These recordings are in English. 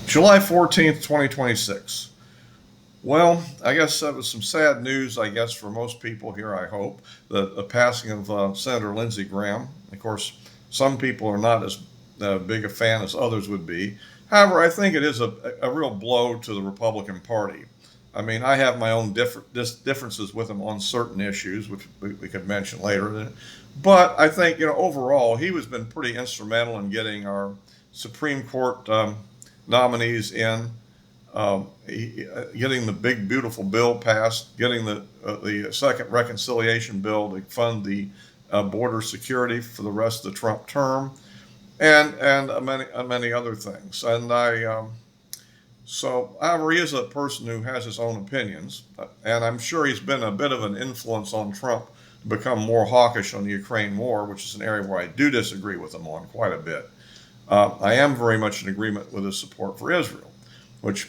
July 14th, 2026. Well, I guess that was some sad news, I guess, for most people here, I hope. The passing of Senator Lindsey Graham. Of course, some people are not as big a fan as others would be. However, I think it is a real blow to the Republican Party. I mean, I have my own differences with him on certain issues, which we could mention later. But I think, overall, he has been pretty instrumental in getting our Supreme Court nominees in, getting the big beautiful bill passed, getting the second reconciliation bill to fund the border security for the rest of the Trump term, and many other things. However, he is a person who has his own opinions, and I'm sure he's been a bit of an influence on Trump to become more hawkish on the Ukraine war, which is an area where I do disagree with him on quite a bit. I am very much in agreement with his support for Israel, which,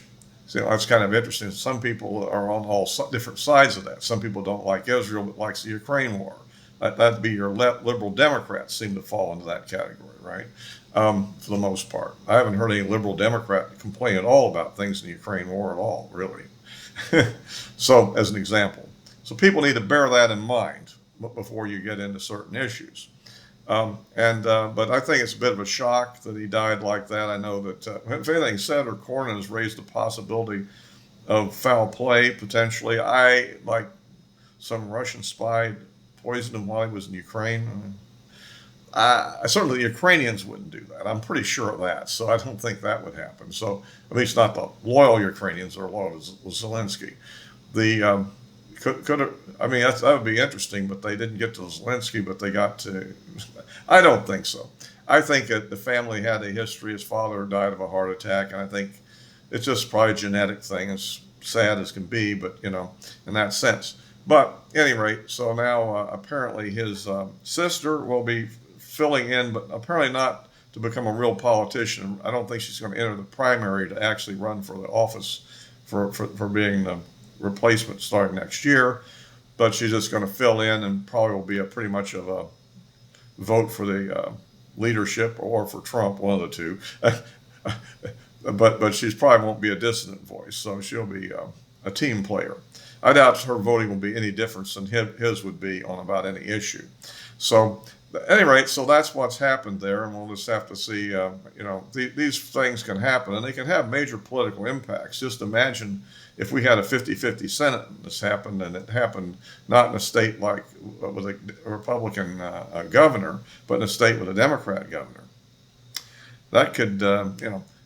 that's kind of interesting. Some people are on all different sides of that. Some people don't like Israel but likes the Ukraine war. That'd be your liberal Democrats seem to fall into that category, right? For the most part. I haven't heard any liberal Democrat complain at all about things in the Ukraine war at all, really. So, as an example. So people need to bear that in mind before you get into certain issues. But I think it's a bit of a shock that he died like that. I know that, if anything, Senator Cornyn has raised the possibility of foul play, potentially. Like some Russian spy poisoned him while he was in Ukraine. Certainly the Ukrainians wouldn't do that. I'm pretty sure of that. So I don't think that would happen. So at least not the loyal Ukrainians are loyal to Zelensky. The that would be interesting, but they didn't get to Zelensky, but they got to. I don't think so. I think that the family had a history. His father died of a heart attack, and I think it's just probably a genetic thing, as sad as can be, but in that sense. But at any rate, so now apparently his sister will be filling in, but apparently not to become a real politician. I don't think she's going to enter the primary to actually run for the office for being the replacement starting next year, but she's just going to fill in and probably will be pretty much of a vote for the leadership or for Trump, one of the two. but she probably won't be a dissident voice, so she'll be a team player. I doubt her voting will be any different than his would be on about any issue. So at any rate, so that's what's happened there, and we'll just have to see. These things can happen, and they can have major political impacts. Just imagine if we had a 50-50 Senate and this happened, and it happened not in a state like with a Republican governor, but in a state with a Democrat governor. That could,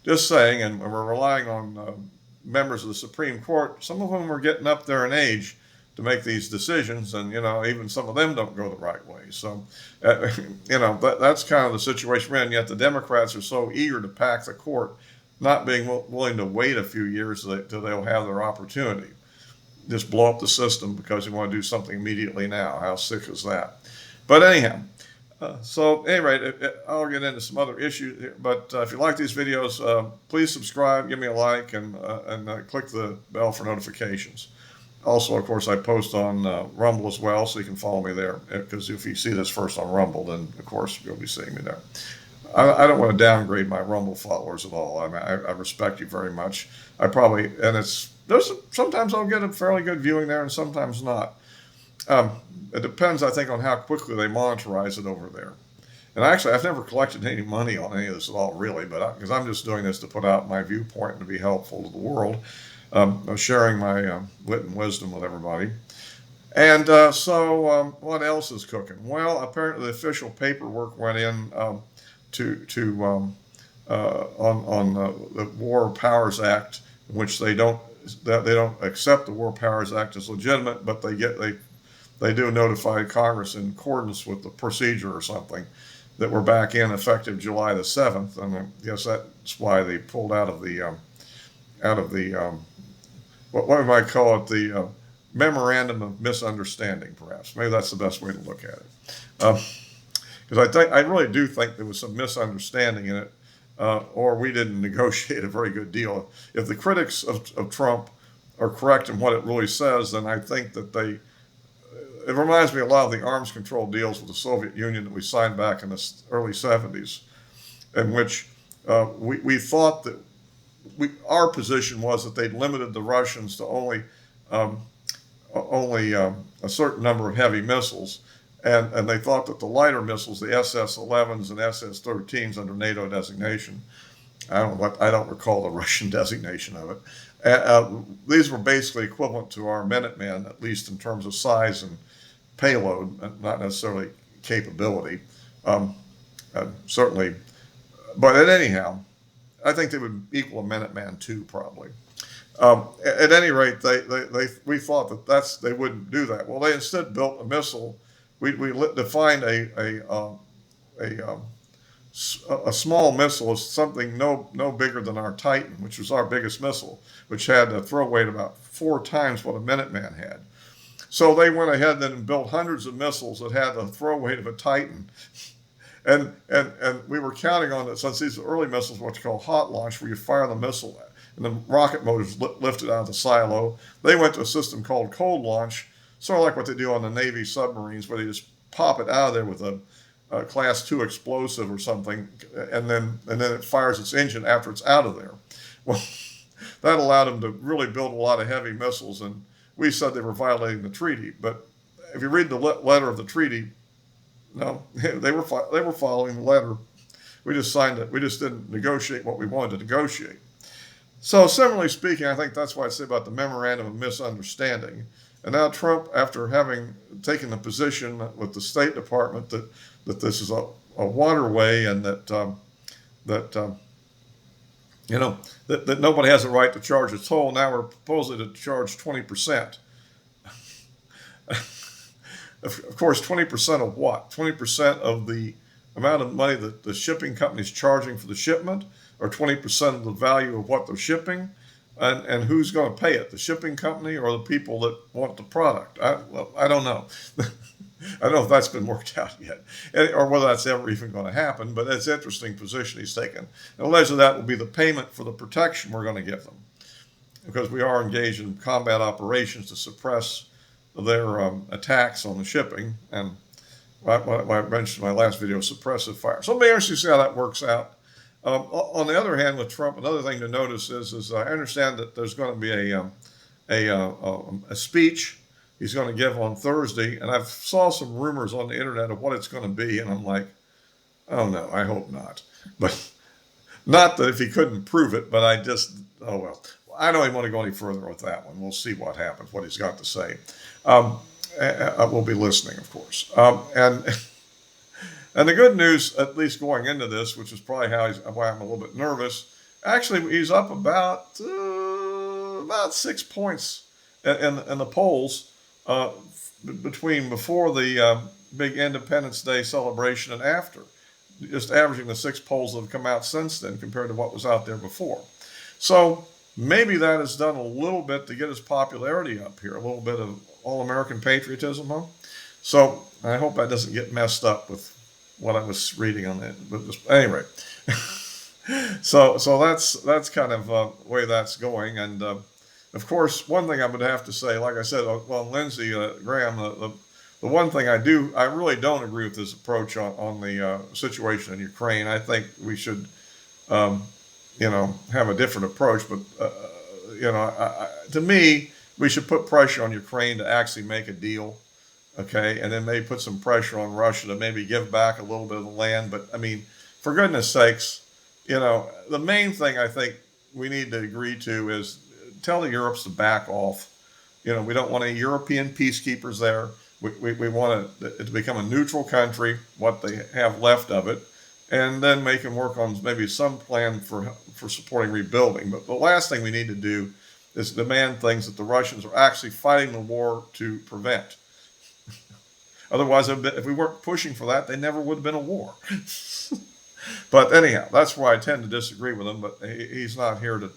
just saying, and we're relying on members of the Supreme Court. Some of them are getting up there in age to make these decisions, and even some of them don't go the right way. So, that's kind of the situation we're in. Yet the Democrats are so eager to pack the court, not being willing to wait a few years till they'll have their opportunity. Just blow up the system because you want to do something immediately now. How sick is that? But anyhow, so anyway, I'll get into some other issues here. But if you like these videos, please subscribe, give me a like, and click the bell for notifications. Also, of course, I post on Rumble as well, so you can follow me there. Because if you see this first on Rumble, then of course you'll be seeing me there. I don't want to downgrade my Rumble followers at all. I mean, I respect you very much. Sometimes I'll get a fairly good viewing there, and sometimes not. It depends, I think, on how quickly they monetize it over there. And actually, I've never collected any money on any of this at all, really, but because I'm just doing this to put out my viewpoint and to be helpful to the world. I'm sharing my wit and wisdom with everybody. And what else is cooking? Well, apparently the official paperwork went in on the War Powers Act, in which they don't accept the War Powers Act as legitimate, but they do notify Congress in accordance with the procedure or something that we're back in effective July the 7th, and I guess that's why they pulled out of the what we might call it, the memorandum of misunderstanding, perhaps. Maybe that's the best way to look at it. Because I really do think there was some misunderstanding in it, or we didn't negotiate a very good deal. If the critics of Trump are correct in what it really says, then I think that it reminds me a lot of the arms control deals with the Soviet Union that we signed back in the early 70s, in which we thought that our position was that they'd limited the Russians to only a certain number of heavy missiles, and they thought that the lighter missiles, the SS-11s and SS-13s under NATO designation, I don't recall the Russian designation of it. These were basically equivalent to our Minutemen, at least in terms of size and payload, not necessarily capability. Certainly, but anyhow, I think they would equal a Minuteman II probably. At any rate, we thought that they wouldn't do that. Well, they instead built a missile. We defined a small missile as something no bigger than our Titan, which was our biggest missile, which had a throw weight about 4 times what a Minuteman had. So they went ahead and built hundreds of missiles that had the throw weight of a Titan. And we were counting on it, since these are early missiles, what you call hot launch, where you fire the missile and the rocket motors lifted out of the silo. They went to a system called cold launch, sort of like what they do on the Navy submarines, where they just pop it out of there with a class 2 explosive or something, and then it fires its engine after it's out of there. Well, that allowed them to really build a lot of heavy missiles, and we said they were violating the treaty. But if you read the letter of the treaty, no, they were following the letter. We just signed it. We just didn't negotiate what we wanted to negotiate. So similarly speaking, I think that's why I say about the memorandum of misunderstanding. And now Trump, after having taken the position with the State Department that this is a waterway and that nobody has a right to charge a toll, now we're proposing to charge 20%. Of course, 20% of what? 20% of the amount of money that the shipping company is charging for the shipment, or 20% of the value of what they're shipping? And who's going to pay it? The shipping company or the people that want the product? I don't know. I don't know if that's been worked out yet, or whether that's ever even going to happen, but it's an interesting position he's taken. And allegedly that will be the payment for the protection we're going to give them, because we are engaged in combat operations to suppress their attacks on the shipping, and what I mentioned in my last video, suppressive fire. So it'll be interesting to see how that works out. On the other hand, with Trump, another thing to notice is I understand that there's going to be a speech he's going to give on Thursday, and I've saw some rumors on the internet of what it's going to be, and I'm like, oh no, I hope not. But not that if he couldn't prove it, but oh well. I don't even want to go any further with that one. We'll see what happens, what he's got to say. We'll be listening, of course. And the good news, at least going into this, which is probably why I'm a little bit nervous, actually he's up about 6 points in the polls before the big Independence Day celebration and after, just averaging the 6 polls that have come out since then compared to what was out there before. So maybe that has done a little bit to get his popularity up here, a little bit of all-American patriotism, huh? So I hope that doesn't get messed up with what I was reading on it. But anyway, so that's kind of the way that's going. And of course, one thing I would have to say, like I said, well, Lindsey Graham, the one thing I really don't agree with his approach on the situation in Ukraine. I think we should, have a different approach. But to me, we should put pressure on Ukraine to actually make a deal. Okay, and then maybe put some pressure on Russia to maybe give back a little bit of the land. But I mean, for goodness sakes, the main thing I think we need to agree to is tell the Europes to back off. We don't want any European peacekeepers there. We want it to become a neutral country, what they have left of it, and then make them work on maybe some plan for supporting rebuilding. But the last thing we need to do is demand things that the Russians are actually fighting the war to prevent. Otherwise, if we weren't pushing for that, they never would have been a war. But anyhow, that's where I tend to disagree with him. But he's not here to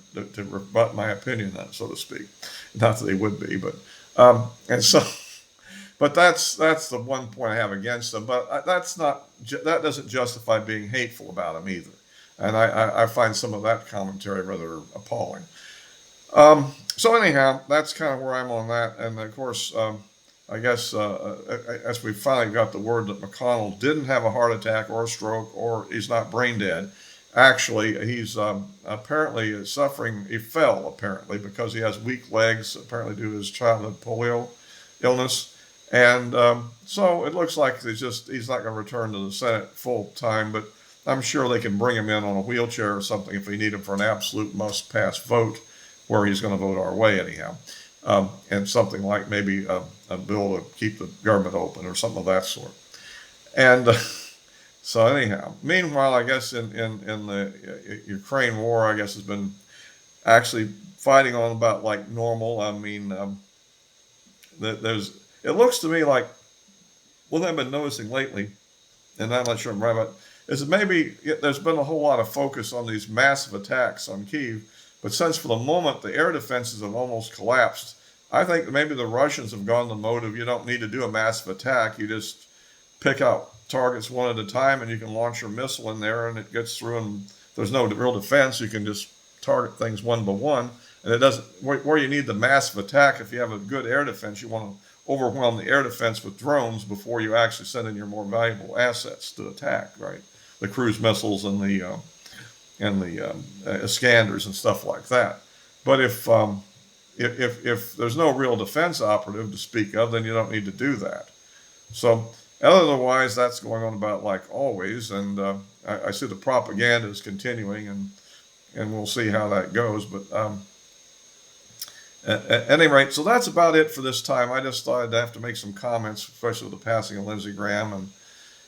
rebut my opinion, so to speak. Not that he would be, but but that's the one point I have against him. But that doesn't justify being hateful about him either. And I find some of that commentary rather appalling. So anyhow, that's kind of where I'm on that. And of course, I guess as we finally got the word that McConnell didn't have a heart attack or a stroke or he's not brain dead, Actually, he's apparently suffering. He fell apparently because he has weak legs, apparently due to his childhood polio illness, and so it looks like he's not going to return to the Senate full time. But I'm sure they can bring him in on a wheelchair or something if they need him for an absolute must-pass vote, where he's going to vote our way anyhow, and something like maybe a bill to keep the government open or something of that sort. And so anyhow, meanwhile, I guess in the Ukraine war, I guess has been actually fighting on about like normal. I mean, there's it looks to me like what I've been noticing lately, and I'm not sure I'm right about, is that maybe there's been a whole lot of focus on these massive attacks on Kyiv, but since for the moment the air defenses have almost collapsed, I think that maybe the Russians have gone the mode of you don't need to do a massive attack, you just pick out targets one at a time and you can launch your missile in there and it gets through and there's no real defense. You can just target things one by one, and it doesn't where you need the massive attack. If you have a good air defense, you want to overwhelm the air defense with drones before you actually send in your more valuable assets to attack, right? The cruise missiles and the Iskanders and stuff like that. But if there's no real defense operative to speak of, then you don't need to do that. So otherwise, that's going on about like always, and I see the propaganda is continuing, and we'll see how that goes. But at any rate, so that's about it for this time. I just thought I'd have to make some comments, especially with the passing of Lindsey Graham, and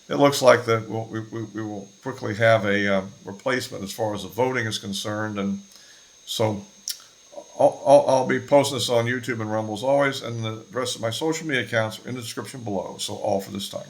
it looks like that we will quickly have a replacement as far as the voting is concerned, and so I'll be posting this on YouTube and Rumble as always, and the rest of my social media accounts are in the description below. So all for this time.